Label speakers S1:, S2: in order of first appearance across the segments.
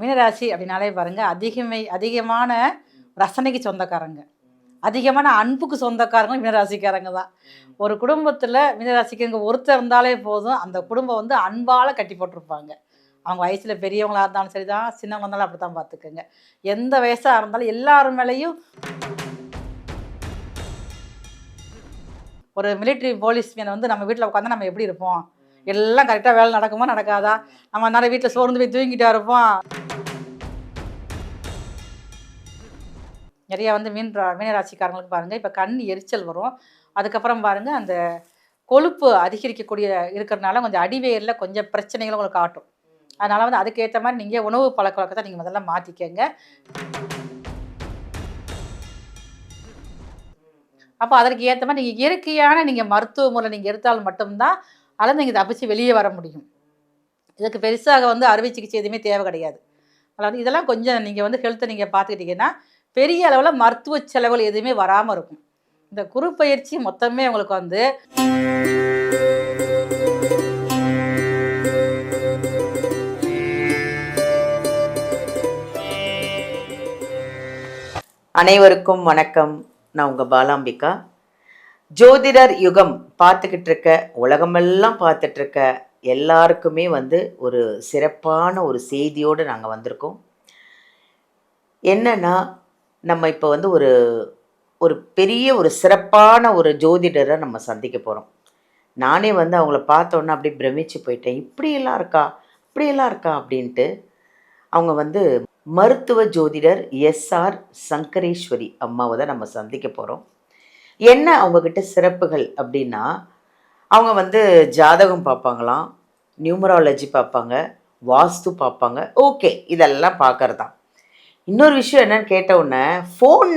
S1: மீனராசி அப்படின்னாலே பாருங்க அதிகமான ரசனைக்கு சொந்தக்காரங்க, அதிகமான அன்புக்கு சொந்தக்காரங்க மீனராசிக்காரங்க தான். ஒரு குடும்பத்தில் மீனராசிக்காரங்க ஒருத்தர் இருந்தாலே போதும், அந்த குடும்பம் வந்து அன்பால் கட்டி போட்டிருப்பாங்க. அவங்க வயசில் பெரியவங்களாக இருந்தாலும் சரி தான், சின்னவங்க இருந்தாலும் அப்படி தான் பார்த்துக்குங்க. எந்த வயசாக இருந்தாலும் எல்லாரும் மேலேயும் ஒரு மிலிட்ரி போலீஸ்மேன் வந்து நம்ம வீட்டில் உட்காந்து நம்ம எப்படி இருப்போம், எல்லாம் கரெக்டாக வேலை நடக்குமா நடக்காதா, நம்ம நிறைய வீட்டில் சோர்ந்து போய் தூங்கிட்டா இருப்போம். நிறையா வந்து மீனராசிக்காரங்களுக்கு பாருங்கள், இப்போ கண் எரிச்சல் வரும். அதுக்கப்புறம் பாருங்கள், அந்த கொழுப்பு அதிகரிக்கக்கூடிய இருக்கிறதுனால கொஞ்சம் அடிவேரில் கொஞ்சம் பிரச்சனைகள் உங்களுக்கு காட்டும். அதனால் வந்து அதுக்கேற்ற மாதிரி நீங்கள் உணவு பழக்க வழக்கத்தை நீங்கள் முதல்ல மாற்றிக்கங்க. அப்போ அதற்கு ஏற்ற மாதிரி நீங்கள் இயற்கையான மருத்துவ முறை நீங்கள் எடுத்தால் மட்டும்தான் அதில் நீங்கள் தப்பிச்சு வெளியே வர முடியும். இதுக்கு பெருசாக வந்து அறுவை சிகிச்சை எதுவுமே தேவை கிடையாது. அதாவது இதெல்லாம் கொஞ்சம் நீங்கள் வந்து ஹெல்த்தை நீங்கள் பார்த்துக்கிட்டிங்கன்னா பெரிய அளவில் மருத்துவ செலவுகள் எதுவுமே வராமல் இருக்கும். இந்த குரு பயிற்சி மொத்தமே உங்களுக்கு வந்து
S2: அனைவருக்கும் வணக்கம். நான் உங்கள் பாலாம்பிகா. ஜோதிடர் யுகம் பார்த்துக்கிட்டு இருக்க, உலகமெல்லாம் பார்த்துட்ருக்க எல்லாருக்குமே வந்து ஒரு சிறப்பான ஒரு செய்தியோடு நாங்கள் வந்திருக்கோம். என்னன்னா, நம்ம இப்போ வந்து ஒரு பெரிய ஒரு சிறப்பான ஒரு ஜோதிடரை நம்ம சந்திக்க போகிறோம். நானே வந்து அவங்கள பார்த்தோன்னே அப்படியே பிரமிச்சு போயிட்டேன். இப்படியெல்லாம் இருக்கா அப்படின்ட்டு. அவங்க வந்து மருத்துவ ஜோதிடர் எஸ்ஆர் சங்கரேஸ்வரி அம்மாவை தான் நம்ம சந்திக்க போகிறோம். என்ன அவங்கக்கிட்ட சிறப்புகள் அப்படின்னா, அவங்க வந்து ஜாதகம் பார்ப்பாங்களாம், நியூமராலஜி பார்ப்பாங்க, வாஸ்து பார்ப்பாங்க. ஓகே, இதெல்லாம் பார்க்கறதான். இன்னொரு விஷயம் என்னன்னு கேட்டவுடனே ஃபோன்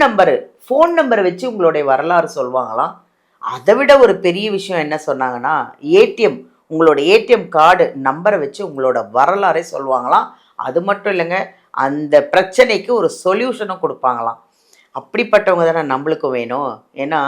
S2: நம்பரை வச்சு உங்களுடைய வரலாறு சொல்லுவாங்களாம். அதை விட ஒரு பெரிய விஷயம் என்ன சொன்னாங்கன்னா, உங்களோட ஏடிஎம் கார்டு நம்பரை வச்சு உங்களோட வரலாறை சொல்லுவாங்களாம். அது மட்டும் இல்லைங்க, அந்த பிரச்சனைக்கு ஒரு சொல்யூஷனும் கொடுப்பாங்களாம். அப்படிப்பட்டவங்க தானே நம்மளுக்கும் வேணும். ஏன்னா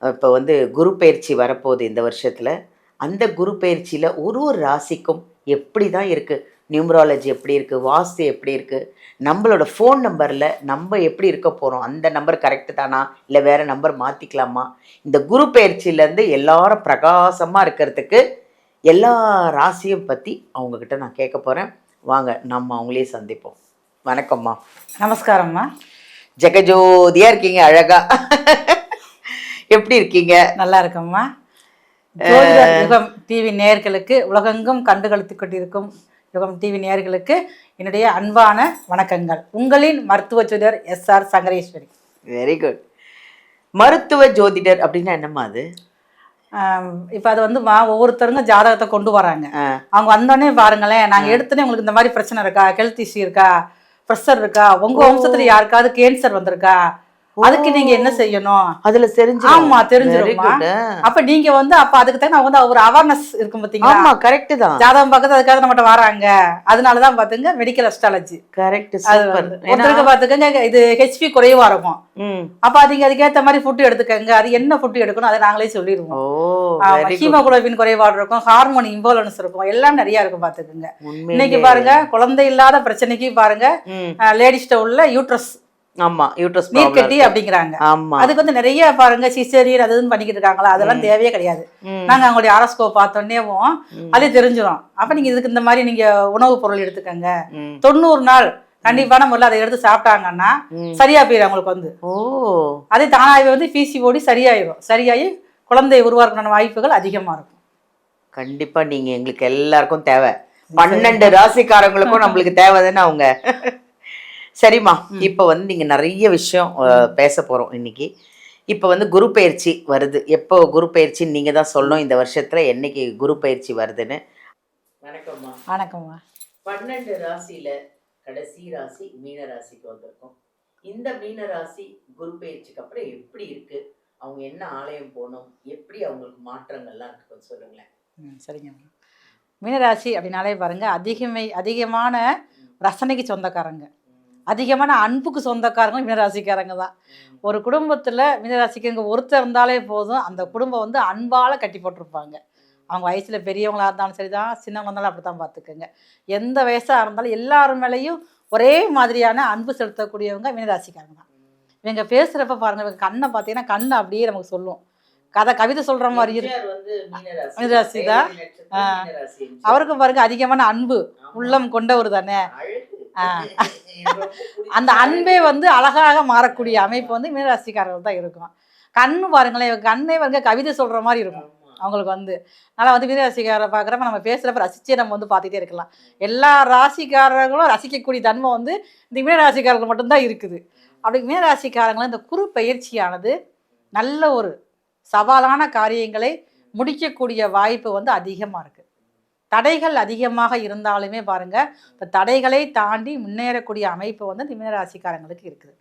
S2: இப்போ வந்து குரு பயிற்சி வரப்போகுது இந்த வருஷத்தில். அந்த குரு பயிற்சியில் ஒரு ராசிக்கும் எப்படி தான் இருக்குது, நியூமராலஜி எப்படி இருக்குது, வாஸ்து எப்படி இருக்குது, நம்மளோட ஃபோன் நம்பரில் நம்ம எப்படி இருக்க போகிறோம், அந்த நம்பர் கரெக்டு தானா இல்லை வேறு நம்பர் மாற்றிக்கலாமா, இந்த குரு பயிற்சியிலேருந்து எல்லாரும் பிரகாசமாக இருக்கிறதுக்கு எல்லா ராசியும் பற்றி அவங்கக்கிட்ட நான் கேட்க போகிறேன். வாங்க நம்ம அவங்களே சந்திப்போம். வணக்கம்மா.
S1: நமஸ்காரம்மா.
S2: ஜெகஜோதியா இருக்கீங்க, அழகா. எப்படி இருக்கீங்க?
S1: நல்லா இருக்கம்மா. யுகம் டிவி நேயர்களுக்கு, உலகெங்கும் கண்டுகளித்து கொண்டிருக்கும் யுகம் டிவி நேயர்களுக்கு என்னுடைய அன்பான வணக்கங்கள். உங்களின் மருத்துவ ஜோதிடர் எஸ்ஆர் சங்கரேஸ்வரி.
S2: Very good. மருத்துவ ஜோதிடர் அப்படின்னா என்னம்மா அது?
S1: இப்போ அது வந்து ஒவ்வொருத்தருங்க ஜாதகத்தை கொண்டு வராங்க. அவங்க வந்தோடனே பாருங்களேன், நாங்கள் எடுத்தோன்னே உங்களுக்கு இந்த மாதிரி பிரச்சனை இருக்கா, ஹெல்த் இஷ்யூ இருக்கா, ப்ரெஷர் இருக்கா, உங்க வம்சத்துல யாருக்காவது கேன்சர் வந்திருக்கா, அதுக்கு நீங்க என்ன செய்யணும்,
S2: அதுல
S1: ஆமா தெரிஞ்சிருமா. அப்ப நீங்க வந்து அப்ப அதுக்கு தான் வந்து ஒரு அவேர்னஸ் இருக்கும் பாத்தீங்களா.
S2: ஆமா, கரெக்ட் தான்.
S1: ஜாதகம் பார்க்கறது அதுக்காக நம்மகிட்ட வராங்க. அதனாலதான் பாத்துங்க மெடிக்கல் அஸ்ட்ராலஜி.
S2: கரெக்ட்.
S1: ஒருத்தருக்கு பாத்துக்கங்க இது ஹெச்பி குறைவா இருக்கும். அப்ப அதுக்கேற்ற மாதிரி ஃபுட் எடுத்துக்கங்க. அது என்ன ஃபுட் எடுக்கணும் அதை நாங்களே சொல்லிடுவோம். ஹீமோகுளோபின் குறைபாடு இருக்கும், ஹார்மோன் இம்பேலன்ஸ் இருக்கும், எல்லாம் நிறைய இருக்கும் பாத்துக்கங்க. இன்னைக்கு பாருங்க, குழந்தை இல்லாத பிரச்சனைக்கு பாருங்க, லேடிஸ்ட உள்ள யூட்ரஸ்,
S2: ஆமா யூட்ரஸ்
S1: நீர்க்கட்டி அப்படிங்கிறாங்க. அதுக்கு வந்து நிறைய பாருங்க சிசேரியன் அதுன்னு பண்ணிக்கிட்டு இருக்காங்களா, அதெல்லாம் தேவையே கிடையாது. நாங்க அவங்களுடைய ஆரோஸ்கோப் பார்த்தோன்னேவும் அதே தெரிஞ்சிடும். அப்ப நீங்க இதுக்கு இந்த மாதிரி நீங்க உணவுப் பொருள் எடுத்துக்கங்க. 90 நாள் கண்டிப்பான முறையில் அதை எடுத்து சாப்பிட்டாங்கன்னா சரியா போயிடும் அவங்களுக்கு வந்து. அதே தானாகவே வந்து பிசிஓடி சரியாகி குழந்தை உருவாக்குற வாய்ப்புகள் அதிகமா இருக்கும்.
S2: கண்டிப்பா நீங்க எங்களுக்கு எல்லாருக்கும் தேவை. 12 ராசிக்காரங்களுக்கும் நம்மளுக்கு தேவைதானே அவங்க. சரிம்மா, இப்போ வந்து நீங்கள் நிறைய விஷயம் பேச போகிறோம் இன்னைக்கு. இப்போ வந்து குரு பயிற்சி வருது. எப்போ குரு பயிற்சின்னு நீங்கள் தான் சொல்லணும், இந்த வருஷத்தில் என்னைக்கு குரு பயிற்சி வருதுன்னு. வணக்கம்மா.
S1: வணக்கம்மா.
S2: 12 ராசியில் கடைசி ராசி மீன ராசிக்கு வந்திருக்கோம். இந்த மீன ராசி குரு பயிற்சிக்கு அப்புறம் எப்படி இருக்கு, அவங்க என்ன ஆலயம் போகணும், எப்படி அவங்களுக்கு மாற்றங்கள்லாம் இருக்கு, கொஞ்சம் சொல்லுங்களேன்.
S1: சரிங்கம்மா. மீனராசி அப்படின்னாலே பாருங்க அதிகமான ரசனைக்கு சொந்தக்காரங்க, அதிகமான அன்புக்கு சொந்தக்காரங்க மீனராசிக்காரங்க தான். ஒரு குடும்பத்தில் மீனராசிக்காரங்க ஒருத்தர் இருந்தாலே போதும், அந்த குடும்பம் வந்து அன்பால் கட்டி போட்டிருப்பாங்க. அவங்க வயசில் பெரியவங்களாக இருந்தாலும் சரி தான், சின்னவங்க இருந்தாலும் அப்படி தான் பார்த்துக்கோங்க. எந்த வயசாக இருந்தாலும் எல்லாரும் மேலேயும் ஒரே மாதிரியான அன்பு செலுத்தக்கூடியவங்க மீனராசிக்காரங்க தான். இவங்க பேசுகிறப்ப பாருங்கள், இவங்க கண்ணை பார்த்தீங்கன்னா கண் அப்படியே நமக்கு சொல்லும். கவிதை சொல்கிற மாதிரி இருக்கு. மீனராசி தான். அவருக்கும் பாருங்க அதிகமான அன்பு உள்ளம் கொண்டவர் தானே. அந்த அன்பே வந்து அழகாக மாறக்கூடிய அமைப்பு வந்து மீனராசிக்காரர்கள் தான் இருக்கும். கண்ணு பாருங்களேன், கண்ணே வந்து கவிதை சொல்கிற மாதிரி இருக்கும் அவங்களுக்கு வந்து. அதனால் வந்து மீனராசிக்காரரை பார்க்குறப்ப நம்ம பேசுகிறப்ப ரசிச்சே நம்ம வந்து பார்த்துட்டே இருக்கலாம். எல்லா ராசிக்காரர்களும் ரசிக்கக்கூடிய தன்மை வந்து இந்த மீனராசிக்காரர்கள் மட்டும்தான் இருக்குது. அப்படி மீனராசிக்காரங்களும் இந்த குரு பயிற்சியானது நல்ல ஒரு சவாலான காரியங்களை முடிக்கக்கூடிய வாய்ப்பு வந்து அதிகமாக இருக்குது. தடைகள் அதிகமாக இருந்தாலுமே பாருங்கள், இந்த தடைகளை தாண்டி முன்னேறக்கூடிய அமைப்பு வந்து இந்த மீனராசிக்காரங்களுக்கு இருக்குது.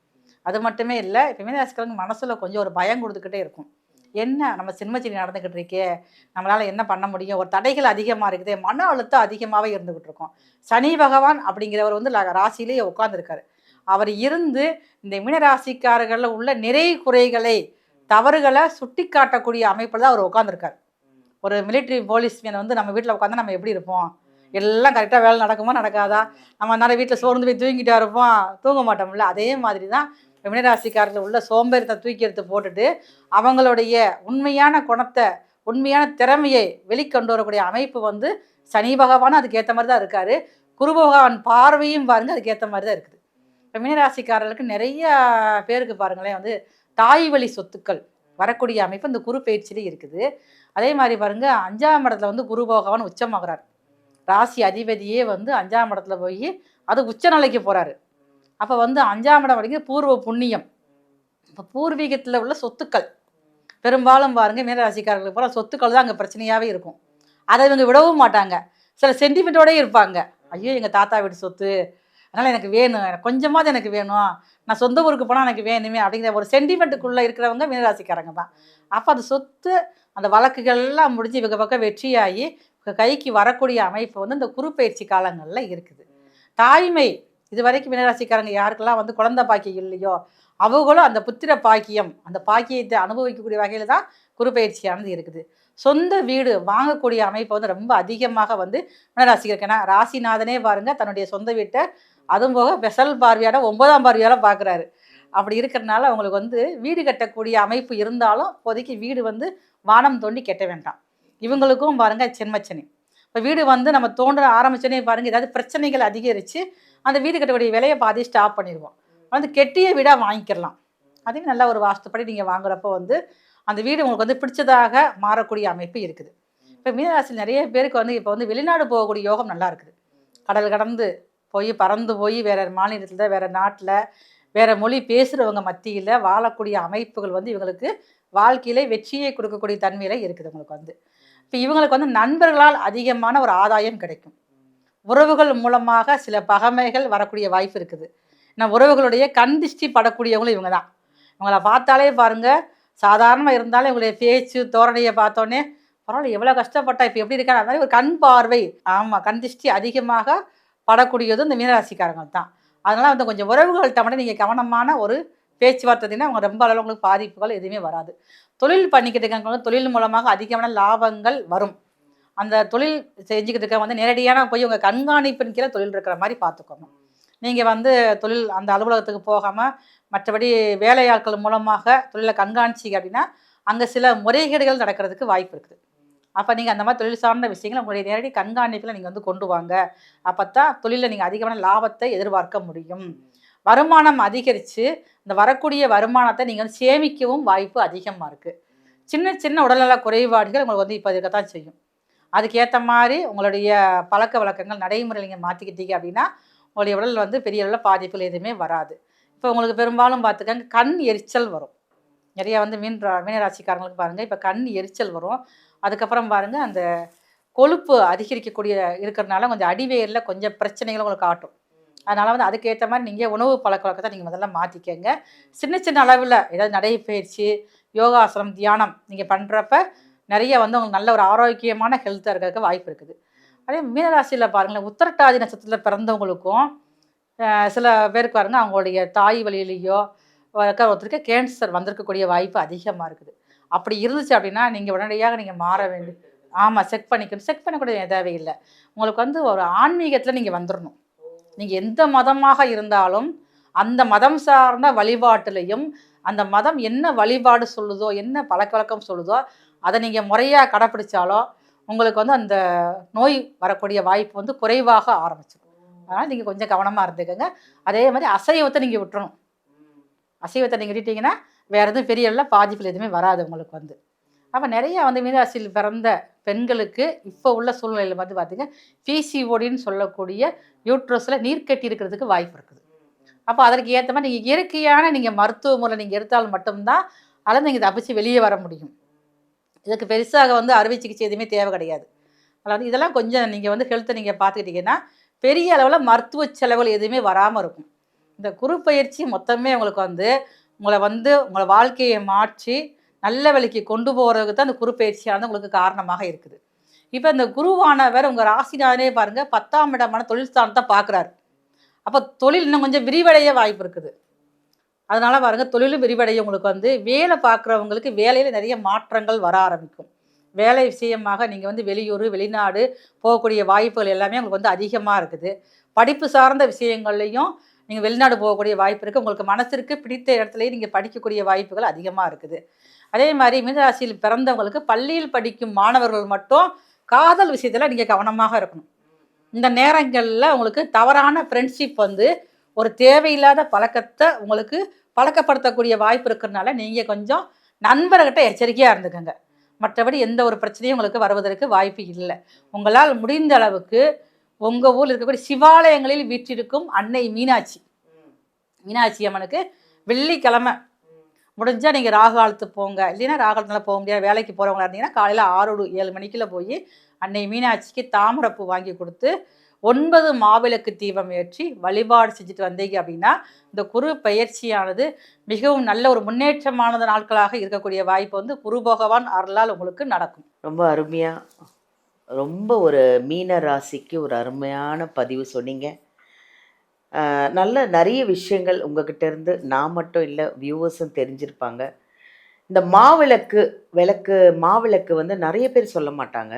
S1: அது மட்டுமே இல்லை, இப்போ மீனராசிக்காரங்க மனசில் கொஞ்சம் ஒரு பயம் கொடுத்துக்கிட்டே இருக்கும். என்ன நம்ம சின்ன நடந்துக்கிட்டு இருக்கே, நம்மளால் என்ன பண்ண முடியும், ஒரு தடைகள் அதிகமாக இருக்குது, மன அழுத்தம் அதிகமாகவே இருந்துக்கிட்டு இருக்கோம். சனி பகவான் அப்படிங்கிறவர் வந்து ராசியிலேயே உட்காந்துருக்காரு. அவர் இருந்து இந்த மீனராசிக்காரர்களில் உள்ள நிறை குறைகளை தவறுகளை சுட்டி காட்டக்கூடிய அமைப்பில் தான் அவர் உட்காந்துருக்கார். ஒரு மிலிட்ரி போலீஸ்மேன் வந்து நம்ம வீட்டில் உட்காந்தா நம்ம எப்படி இருப்போம், எல்லாம் கரெக்டாக வேலை நடக்குமா நடக்காதா, நம்ம அதனால் வீட்டில் சோர்ந்து போய் தூங்கிட்டா இருப்போம், தூங்க மாட்டோம்ல. அதே மாதிரி தான் மீனராசிக்காரர்கள் உள்ள சோம்பேறித்தை தூக்கி எடுத்து போட்டுட்டு அவங்களுடைய உண்மையான குணத்தை உண்மையான திறமையை வெளிக்கொண்டு வரக்கூடிய அமைப்பு வந்து சனி பகவானும் அதுக்கேற்ற மாதிரி தான் இருக்கார். குரு பகவான் பார்வையும் பாருங்கள் அதுக்கேற்ற மாதிரி தான் இருக்குது. இப்போ மீனராசிக்காரர்களுக்கு நிறைய பேருக்கு பாருங்களேன் வந்து தாய் வழி சொத்துக்கள் வரக்கூடிய அமைப்பு இந்த குரு பயிற்சியிலே இருக்குது. அதே மாதிரி பாருங்கள் 5ஆம் இடத்துல வந்து குரு பகவான் உச்சமாகிறார். ராசி அதிபதியே வந்து 5ஆம் இடத்துல போய் அது உச்ச நிலைக்கு போகிறாரு. அப்போ வந்து 5ஆம் இடம் வரைக்கும் பூர்வ புண்ணியம். இப்போ பூர்வீகத்தில் உள்ள சொத்துக்கள் பெரும்பாலும் பாருங்கள் மீனராசிக்காரர்களுக்கு போகிற சொத்துக்கள் தான் அங்கே பிரச்சனையாகவே இருக்கும். அதை இவங்க விடவும் மாட்டாங்க. சில சென்டிமெண்ட்டோடே இருப்பாங்க. ஐயோ எங்கள் தாத்தா வீட்டு சொத்து, அதனால் எனக்கு வேணும், எனக்கு கொஞ்சமாவது எனக்கு வேணும், நான் சொந்த ஊருக்கு போனால் எனக்கு வேணுமே அப்படிங்கிற ஒரு சென்டிமெண்ட்டுக்குள்ளே இருக்கிறவங்க மீனராசிக்காரங்க தான். அப்போ அந்த சொத்து அந்த வழக்குகள்லாம் முடிஞ்சு இவங்க பக்கம் வெற்றியாகி கைக்கு வரக்கூடிய அமைப்பு வந்து இந்த குரு பயிற்சி காலங்களில் இருக்குது. தாய்மை இது வரைக்கும் மீனராசிக்காரங்க யாருக்கெல்லாம் வந்து குழந்தை பாக்கியம் இல்லையோ அவங்களும் அந்த புத்திர பாக்கியம் அந்த பாக்கியத்தை அனுபவிக்கக்கூடிய வகையில் தான் குரு பயிற்சியானது இருக்குது. சொந்த வீடு வாங்கக்கூடிய அமைப்பு வந்து ரொம்ப அதிகமாக வந்து மீனராசிக்கு. ஏன்னா ராசிநாதனே பாருங்கள் தன்னுடைய சொந்த வீட்டை அதுவும் போக ஸ்பெஷல் பார்வையோட 9ஆம் பார்வையோட பார்க்குறாரு. அப்படி இருக்கிறதுனால அவங்களுக்கு வந்து வீடு கட்டக்கூடிய அமைப்பு இருந்தாலும் இப்போதைக்கு வீடு வந்து வானம் தோண்டி கெட்ட வேண்டாம். இவங்களுக்கும் பாருங்கள் சென்மச்சனி. இப்போ வீடு வந்து நம்ம தோன்ற ஆரம்பிச்சோன்னே பாருங்கள் ஏதாவது பிரச்சனைகள் அதிகரித்து அந்த வீடு கட்டக்கூடிய விலையை பாதி ஸ்டாப் பண்ணிடுவோம். வந்து கெட்டிய வீடாக வாங்கிக்கிறலாம். அதையும் நல்ல ஒரு வாஸ்துப்படி நீங்கள் வாங்குறப்போ வந்து அந்த வீடு உங்களுக்கு வந்து பிடிச்சதாக மாறக்கூடிய அமைப்பு இருக்குது. இப்போ மீனராசியில் நிறைய பேருக்கு வந்து இப்போ வந்து வெளிநாடு போகக்கூடிய யோகம் நல்லா இருக்குது. கடல் கடந்து போய் பறந்து போய் வேறு மாநிலத்தில் வேறு நாட்டில் வேறு மொழி பேசுகிறவங்க மத்தியில் வாழக்கூடிய அமைப்புகள் வந்து இவங்களுக்கு வாழ்க்கையில வெற்றியை கொடுக்கக்கூடிய தன்மையில் இருக்குது. உங்களுக்கு வந்து இப்போ இவங்களுக்கு வந்து நண்பர்களால் அதிகமான ஒரு ஆதாயம் கிடைக்கும். உறவுகள் மூலமாக சில பகைமைகள் வரக்கூடிய வாய்ப்பு இருக்குது. நான் உறவுகளுடைய கண் திருஷ்டி படக்கூடியவங்களும் இவங்க தான். இவங்களை பார்த்தாலே பாருங்கள், சாதாரணமாக இருந்தாலும் இவங்களுடைய பேச்சு தோரணையை பார்த்தோன்னே பரவாயில்ல எவ்வளோ கஷ்டப்பட்டா இப்போ எப்படி இருக்கா, அது மாதிரி ஒரு கண் பார்வை. ஆமாம், கண் திருஷ்டி அதிகமாக படக்கூடியதும் இந்த மீனராசிக்காரங்க தான். அதனால் வந்து கொஞ்சம் உறவுகள்கிட்ட மட்டும் நீங்கள் கவனமான ஒரு பேச்சுவார்த்தைன்னா அவங்க ரொம்ப அளவு உங்களுக்கு பாதிப்புகள் எதுவுமே வராது. தொழில் பண்ணிக்கிட்டு இருக்காங்க, தொழில் மூலமாக அதிகமான லாபங்கள் வரும். அந்த தொழில் செஞ்சுக்கிட்டு இருக்க வந்து நேரடியான போய் உங்கள் கண்காணிப்பின் கீழே தொழில் இருக்கிற மாதிரி பார்த்துக்கணும். நீங்கள் வந்து தொழில் அந்த அலுவலகத்துக்கு போகாமல் மற்றபடி வேலையாட்கள் மூலமாக தொழிலை கண்காணிச்சிங்க அப்படின்னா அங்கே சில முறைகேடுகள் நடக்கிறதுக்கு வாய்ப்பு இருக்குது. அப்போ நீங்கள் அந்த மாதிரி தொழில் சார்ந்த விஷயங்களை உங்களுடைய நேரடி கண்காணிப்பில் நீங்கள் வந்து கொண்டு வாங்க. அப்போ தான் தொழிலில் நீங்கள் அதிகமான லாபத்தை எதிர்பார்க்க முடியும். வருமானம் அதிகரித்து இந்த வரக்கூடிய வருமானத்தை நீங்கள் வந்து சேமிக்கவும் வாய்ப்பு அதிகமாக இருக்குது. சின்ன சின்ன உடல்நல குறைபாடுகள் உங்களுக்கு வந்து இப்போ இருக்கத்தான் செய்யும். அதுக்கேற்ற மாதிரி உங்களுடைய பழக்க வழக்கங்கள் நடைமுறை நீங்கள் மாற்றிக்கிட்டீங்க அப்படின்னா உங்களுடைய உடல் வந்து பெரிய அளவில் பாதிப்புகள் எதுவுமே வராது. இப்போ உங்களுக்கு பெரும்பாலும் பார்த்துக்கங்க கண் எரிச்சல் வரும். நிறையா வந்து மீனராசிக்காரங்களுக்கு பாருங்கள் இப்போ கண் எரிச்சல் வரும். அதுக்கப்புறம் பாருங்கள் அந்த கொழுப்பு அதிகரிக்கக்கூடிய இருக்கிறதுனால கொஞ்சம் அடிவேரில் கொஞ்சம் பிரச்சனைகள் உங்களுக்கு காட்டும். அதனால் வந்து அதுக்கேற்ற மாதிரி நீங்கள் உணவு பழக்க வழக்கத்தை நீங்கள் முதல்ல மாற்றிக்கங்க. சின்ன சின்ன அளவில் ஏதாவது நடைப்பயிற்சி யோகாசனம் தியானம் நீங்கள் பண்ணுறப்ப நிறைய வந்து உங்களுக்கு நல்ல ஒரு ஆரோக்கியமான ஹெல்த்தாக இருக்கிறதுக்கு வாய்ப்பு இருக்குது. அதே மீனராசியில் பாருங்களேன் உத்திரட்டாதி நட்சத்திரத்தில் பிறந்தவங்களுக்கும் சில பேருக்கு பாருங்கள் அவங்களுடைய தாய் வழியிலேயோ ஒருத்தருக்கு கேன்சர் வந்திருக்கக்கூடிய வாய்ப்பு அதிகமாக இருக்குது. அப்படி இருந்துச்சு அப்படின்னா நீங்கள் உடனடியாக நீங்கள் மாற வேண்டும். ஆமாம், செக் பண்ணிக்கணும். செக் பண்ணக்கூடிய தேவையில்லை. உங்களுக்கு வந்து ஒரு ஆன்மீகத்தில் நீங்கள் வந்துடணும். நீங்கள் எந்த மதமாக இருந்தாலும் அந்த மதம் சார்ந்த வழிபாட்டிலையும் அந்த மதம் என்ன வழிபாடு சொல்லுதோ, என்ன பழக்கவழக்கம் சொல்லுதோ, அதை நீங்கள் முறையாக கடைப்பிடிச்சாலோ உங்களுக்கு வந்து அந்த நோய் வரக்கூடிய வாய்ப்பு வந்து குறைவாக ஆரம்பிச்சிடும். அதனால் நீங்கள் கொஞ்சம் கவனமாக இருந்துக்கோங்க. அதே மாதிரி அசைவத்தை நீங்கள் விட்டுறணும். அசைவத்தை நீங்கள் விட்டுட்டிங்கன்னா வேறு எதுவும் பெரிய அளவில் பாதிப்புகள் எதுவுமே வராது உங்களுக்கு வந்து. அப்போ நிறையா வந்து மீனராசியில் பிறந்த பெண்களுக்கு இப்போ உள்ள சூழ்நிலையில் வந்து பார்த்திங்கன்னா பிசிஓடின்னு சொல்லக்கூடிய யூட்ரஸில் நீர் கட்டி இருக்கிறதுக்கு வாய்ப்பு இருக்குது. அப்போ அதற்கு ஏற்ற மாதிரி நீங்கள் இயற்கையான நீங்கள் மருத்துவ முறை நீங்கள் எடுத்தால் மட்டும்தான் அதில் நீங்கள் தப்பிச்சு வெளியே வர முடியும். இதுக்கு பெருசாக வந்து அறுவை சிகிச்சை எதுவுமே தேவை கிடையாது. அதில் வந்து இதெல்லாம் கொஞ்சம் நீங்கள் வந்து ஹெல்த்தை நீங்கள் பார்த்துக்கிட்டிங்கன்னா பெரிய அளவில் மருத்துவ செலவுகள் எதுவுமே வராமல் இருக்கும். இந்த குரு பயிற்சி மொத்தமே உங்களுக்கு வந்து உங்களை வாழ்க்கையை மாற்றி நல்ல வழிக்கு கொண்டு போகிறதுக்கு தான் இந்த குரு பயிற்சியானது உங்களுக்கு காரணமாக இருக்குது. இப்போ இந்த குருவானவர் உங்கள் ராசினாரே பாருங்கள் 10ஆம் இடமான தொழில் ஸ்தானத்தை பார்க்குறாரு. அப்போ தொழில் இன்னும் கொஞ்சம் விரிவடைய வாய்ப்பு இருக்குது. அதனால் பாருங்கள் தொழிலும் விரிவடைய உங்களுக்கு வந்து வேலை பார்க்குறவங்களுக்கு வேலையில் நிறைய மாற்றங்கள் வர ஆரம்பிக்கும். வேலை விஷயமாக நீங்கள் வந்து வெளியூர் வெளிநாடு போகக்கூடிய வாய்ப்புகள் எல்லாமே உங்களுக்கு வந்து அதிகமாக இருக்குது. படிப்பு சார்ந்த விஷயங்கள்லையும் நீங்கள் வெளிநாடு போகக்கூடிய வாய்ப்பு இருக்குது. உங்களுக்கு மனசிற்கு பிடித்த இடத்துலையும் நீங்கள் படிக்கக்கூடிய வாய்ப்புகள் அதிகமாக இருக்குது. அதே மாதிரி மீனராசியில் பிறந்தவங்களுக்கு பள்ளியில் படிக்கும் மாணவர்கள் மட்டும் காதல் விஷயத்தில் நீங்கள் கவனமாக இருக்கணும். இந்த நேரங்களில் உங்களுக்கு தவறான ஃப்ரெண்ட்ஷிப் வந்து ஒரு தேவையில்லாத பழக்கத்தை உங்களுக்கு பழக்கப்படுத்தக்கூடிய வாய்ப்பு இருக்கிறதுனால நீங்கள் கொஞ்சம் நண்பர்கிட்ட எச்சரிக்கையாக இருந்துக்கோங்க. மற்றபடி எந்த ஒரு பிரச்சனையும் உங்களுக்கு வருவதற்கு வாய்ப்பு இல்லை. உங்களால் முடிந்த அளவுக்கு உங்கள் ஊரில் இருக்கக்கூடிய சிவாலயங்களில் வீற்றிருக்கும் அன்னை மீனாட்சி அம்மனுக்கு வெள்ளிக்கிழமை முடிஞ்சால் நீங்கள் ராகு காலத்து போங்க. இல்லைன்னா ராகு காலத்தில் போக முடியாது, வேலைக்கு போகிறவங்களா இருந்தீங்கன்னா காலையில் 6 to 7 மணிக்குள்ளே போய் அன்னை மீனாட்சிக்கு தாமரைப்பூ வாங்கி கொடுத்து 9 மாவிளக்கு தீபம் ஏற்றி வழிபாடு செஞ்சுட்டு வந்தீங்க அப்படின்னா இந்த குரு பயிற்சியானது மிகவும் நல்ல ஒரு முன்னேற்றமானது நாட்களாக இருக்கக்கூடிய வாய்ப்பு வந்து குரு பகவான் அருளால் உங்களுக்கு நடக்கும்.
S2: ரொம்ப அருமையாக, ரொம்ப ஒரு மீன ராசிக்கு ஒரு அருமையான பதிவு சொன்னீங்க. நிறைய விஷயங்கள் உங்ககிட்ட இருந்து நான் மட்டும் இல்லை வியூவர்ஸும் தெரிஞ்சிருப்பாங்க. இந்த மாவிளக்கு வந்து நிறைய பேர் சொல்ல மாட்டாங்க.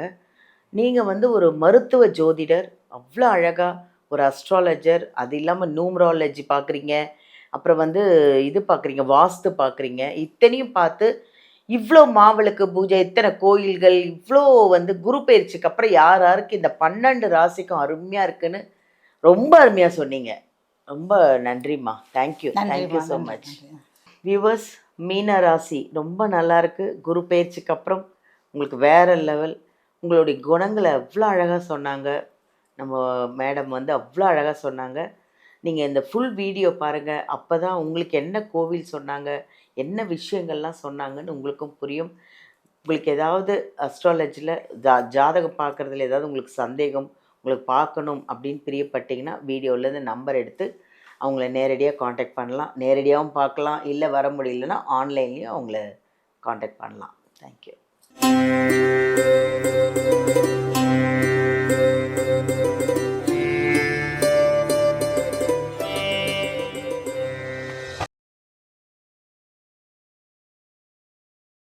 S2: நீங்கள் வந்து ஒரு மருத்துவ ஜோதிடர், அவ்வளோ அழகாக ஒரு அஸ்ட்ராலஜர், அது இல்லாமல் நியூமராலஜி பார்க்குறீங்க, அப்புறம் வந்து இது பார்க்குறீங்க, வாஸ்து பார்க்குறீங்க. இத்தனையும் பார்த்து இவ்வளோ மாவிளக்கு பூஜை, இத்தனை கோயில்கள், இவ்வளோ வந்து குரு பயிற்சிக்கு அப்புறம் யாருக்கு இந்த 12 ராசிக்கும் அருமையாக இருக்குன்னு ரொம்ப அருமையாக சொன்னீங்க. ரொம்ப நன்றிம்மா. Thank you so much. வியூவர்ஸ், மீன ராசி ரொம்ப நல்லாயிருக்கு. குரு பயிற்சிக்கு அப்புறம் உங்களுக்கு வேறு லெவல். உங்களுடைய குணங்களை அவ்வளோ அழகாக சொன்னாங்க. நம்ம மேடம் வந்து அவ்வளோ அழகாக சொன்னாங்க. நீங்கள் இந்த ஃபுல் வீடியோ பாருங்கள். அப்போ தான் உங்களுக்கு என்ன கோவில் சொன்னாங்க, என்ன விஷயங்கள்லாம் சொன்னாங்கன்னு உங்களுக்கும் புரியும். உங்களுக்கு ஏதாவது அஸ்ட்ராலஜியில் ஜாதகம் பார்க்குறதுல ஏதாவது உங்களுக்கு சந்தேகம், உங்களுக்கு பார்க்கணும் அப்படின்னு பிரியப்பட்டிங்கன்னா வீடியோவிலேருந்து நம்பர் எடுத்து அவங்கள நேரடியாக காண்டாக்ட் பண்ணலாம். நேரடியாகவும் பார்க்கலாம், இல்லை வர முடியலன்னா ஆன்லைன்லேயும் அவங்கள காண்டாக்ட் பண்ணலாம். தேங்க்யூ.